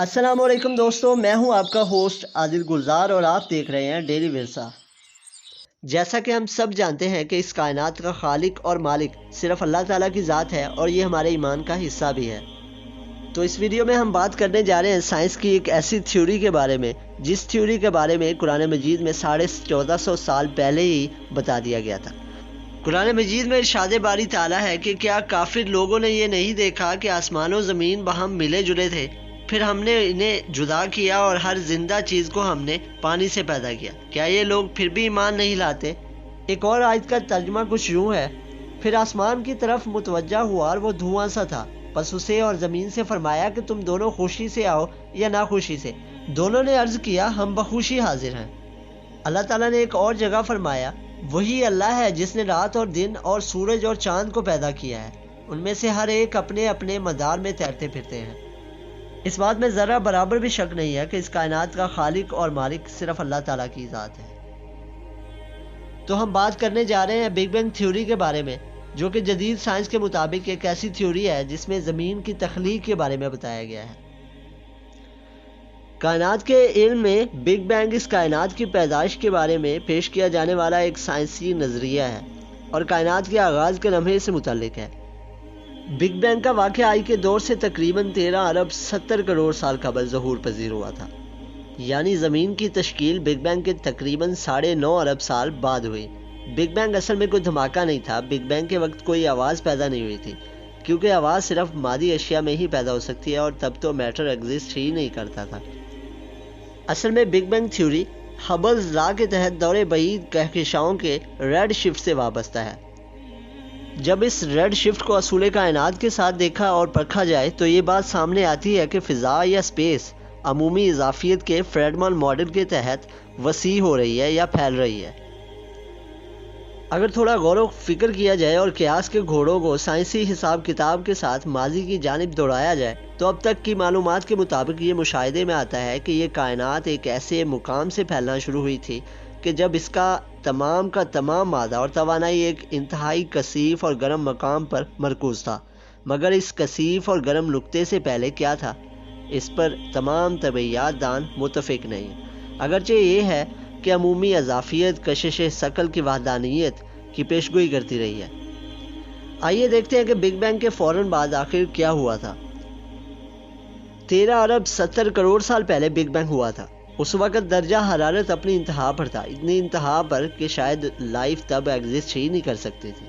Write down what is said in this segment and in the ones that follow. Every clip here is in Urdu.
السلام علیکم دوستو، میں ہوں آپ کا ہوسٹ عادل گلزار اور آپ دیکھ رہے ہیں ڈیلی ورثہ۔ جیسا کہ ہم سب جانتے ہیں کہ اس کائنات کا خالق اور مالک صرف اللہ تعالیٰ کی ذات ہے اور یہ ہمارے ایمان کا حصہ بھی ہے۔ تو اس ویڈیو میں ہم بات کرنے جا رہے ہیں سائنس کی ایک ایسی تھیوری کے بارے میں جس تھیوری کے بارے میں قرآن مجید میں 1450 سال پہلے ہی بتا دیا گیا تھا۔ قرآن مجید میں ارشاد باری تعالیٰ ہے کہ کیا کافر لوگوں نے یہ نہیں دیکھا کہ آسمان و زمین باہم ملے جلے تھے، پھر ہم نے انہیں جدا کیا اور ہر زندہ چیز کو ہم نے پانی سے پیدا کیا، کیا یہ لوگ پھر بھی ایمان نہیں لاتے؟ ایک اور آیت کا ترجمہ کچھ یوں ہے، پھر آسمان کی طرف متوجہ ہوا اور وہ دھواں سا تھا، پس اسے اور زمین سے فرمایا کہ تم دونوں خوشی سے آؤ یا ناخوشی سے، دونوں نے عرض کیا ہم بخوشی حاضر ہیں۔ اللہ تعالیٰ نے ایک اور جگہ فرمایا، وہی اللہ ہے جس نے رات اور دن اور سورج اور چاند کو پیدا کیا ہے، ان میں سے ہر ایک اپنے اپنے مدار میں تیرتے پھرتے ہیں۔ اس بات میں ذرا برابر بھی شک نہیں ہے کہ اس کائنات کا خالق اور مالک صرف اللہ تعالیٰ کی ذات ہے۔ تو ہم بات کرنے جا رہے ہیں بگ بینگ تھیوری کے بارے میں، جو کہ جدید سائنس کے مطابق ایک ایسی تھیوری ہے جس میں زمین کی تخلیق کے بارے میں بتایا گیا ہے۔ کائنات کے علم میں بگ بینگ اس کائنات کی پیدائش کے بارے میں پیش کیا جانے والا ایک سائنسی نظریہ ہے اور کائنات کے آغاز کے لمحے سے متعلق ہے۔ بگ بینگ کا واقعہ آئی کے دور سے تقریباً 13 ارب 70 کروڑ سال قبل ظہور پذیر ہوا تھا، یعنی زمین کی تشکیل بگ بینگ کے تقریباً 9.5 ارب سال بعد ہوئی۔ بگ بینگ اصل میں کوئی دھماکہ نہیں تھا، بگ بینگ کے وقت کوئی آواز پیدا نہیں ہوئی تھی، کیونکہ آواز صرف مادی اشیاء میں ہی پیدا ہو سکتی ہے اور تب تو میٹر ایگزسٹ ہی نہیں کرتا تھا۔ اصل میں بگ بینگ تھیوری ہبلز لا کے تحت دور بعید کہکشاؤں کے ریڈ شفٹ سے وابستہ ہے۔ جب اس ریڈ شفٹ کو اصول کائنات کے ساتھ دیکھا اور پرکھا جائے تو یہ بات سامنے آتی ہے کہ فضا یا اسپیس عمومی اضافیت کے فریڈمان ماڈل کے تحت وسیع ہو رہی ہے یا پھیل رہی ہے۔ اگر تھوڑا غور و فکر کیا جائے اور قیاس کے گھوڑوں کو سائنسی حساب کتاب کے ساتھ ماضی کی جانب دوڑایا جائے تو اب تک کی معلومات کے مطابق یہ مشاہدے میں آتا ہے کہ یہ کائنات ایک ایسے مقام سے پھیلنا شروع ہوئی تھی کہ جب اس کا تمام مادہ اور توانائی ایک انتہائی کثیف اور گرم مقام پر مرکوز تھا، مگر اس کثیف اور گرم نقطے سے پہلے کیا تھا، اس پر تمام طبیعیات دان متفق نہیں، اگرچہ یہ ہے کہ عمومی اضافیت کشش ثقل کی وحدانیت کی پیشگوئی کرتی رہی ہے۔ آئیے دیکھتے ہیں کہ بگ بینگ کے فوراً بعد آخر کیا ہوا تھا۔ 13 ارب 70 کروڑ سال پہلے بگ بینگ ہوا تھا۔ اس وقت درجہ حرارت اپنی انتہا پر تھا، اتنی انتہا پر کہ شاید لائف تب ایگزسٹ ہی نہیں کر سکتی تھی۔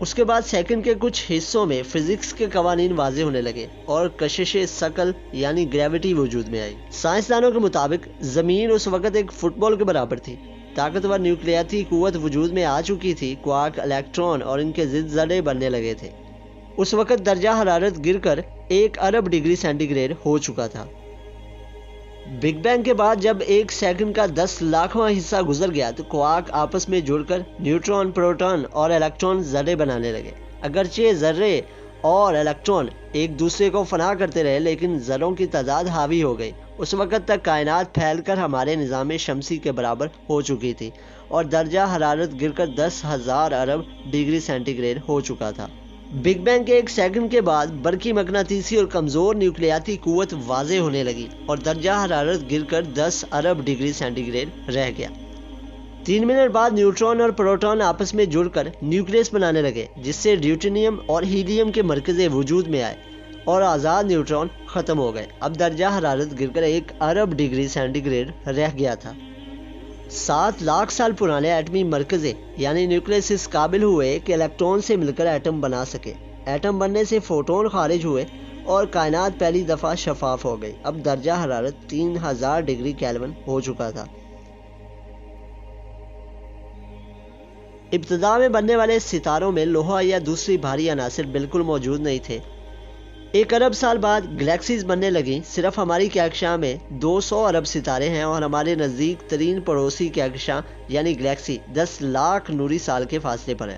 اس کے بعد سیکنڈ کے کچھ حصوں میں فزکس کے قوانین واضح ہونے لگے اور کشش ثقل یعنی گریوٹی وجود میں آئی۔ سائنسدانوں کے مطابق زمین اس وقت ایک فٹ بال کے برابر تھی، طاقتور نیوکلیاتی قوت وجود میں آ چکی تھی، کوارک الیکٹران اور ان کے ضد ذرے بننے لگے تھے۔ اس وقت درجہ حرارت گر کر 1 ارب ڈگری سینٹی گریڈ ہو چکا تھا۔ بگ بینگ کے بعد جب 1 سیکنڈ کا 10 لاکھواں حصہ گزر گیا تو کوارک آپس میں جڑ کر نیوٹران، پروٹون اور الیکٹران ذرے بنانے لگے۔ اگرچہ ذرے اور الیکٹران ایک دوسرے کو فنا کرتے رہے لیکن ذروں کی تعداد حاوی ہو گئی۔ اس وقت تک کائنات پھیل کر ہمارے نظام شمسی کے برابر ہو چکی تھی اور درجہ حرارت گر کر 10,000 ارب ڈگری سینٹی گریڈ ہو چکا تھا۔ بگ بینگ کے 1 سیکنڈ کے بعد برقی مقناطیسی اور کمزور نیوکلیاتی قوت واضح ہونے لگی اور درجہ حرارت گر کر 10 ارب ڈگری سینٹی گریڈ رہ گیا۔ 3 منٹ بعد نیوٹران اور پروٹون آپس میں جڑ کر نیوکلیس بنانے لگے، جس سے ڈیوٹینیم اور ہیلیم کے مرکز وجود میں آئے اور آزاد نیوٹران ختم ہو گئے۔ اب درجہ حرارت گر کر 1 ارب ڈگری سینٹی گریڈ رہ گیا تھا۔ 7 لاکھ سال پرانے ایٹمی مرکزے یعنی نیوکلیس اس قابل ہوئے کہ الیکٹران سے مل کر ایٹم بنا سکے۔ ایٹم بننے سے فوٹون خارج ہوئے اور کائنات پہلی دفعہ شفاف ہو گئی۔ اب درجہ حرارت 3000 ڈگری کیلون ہو چکا تھا۔ ابتدا میں بننے والے ستاروں میں لوہا یا دوسری بھاری عناصر بالکل موجود نہیں تھے۔ 1 ارب سال بعد گلیکسیز بننے لگیں۔ صرف ہماری کہکشاں میں 200 ارب ستارے ہیں اور ہمارے نزدیک ترین پڑوسی کہکشاں یعنی گلیکسی 10 لاکھ نوری سال کے فاصلے پر ہے۔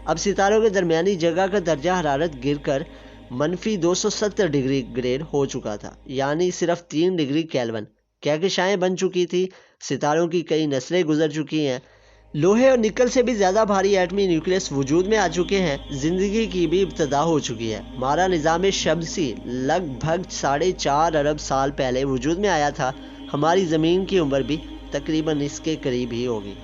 اب ستاروں کے درمیانی جگہ کا درجہ حرارت گر کر -270 ڈگری گریڈ ہو چکا تھا، یعنی صرف 3 ڈگری کیلون۔ کہکشائیں بن چکی تھی، ستاروں کی کئی نسلیں گزر چکی ہیں، لوہے اور نکل سے بھی زیادہ بھاری ایٹمی نیوکلیس وجود میں آ چکے ہیں، زندگی کی بھی ابتدا ہو چکی ہے۔ ہمارا نظام شمسی لگ بھگ 4.5 ارب سال پہلے وجود میں آیا تھا، ہماری زمین کی عمر بھی تقریباً اس کے قریب ہی ہوگی۔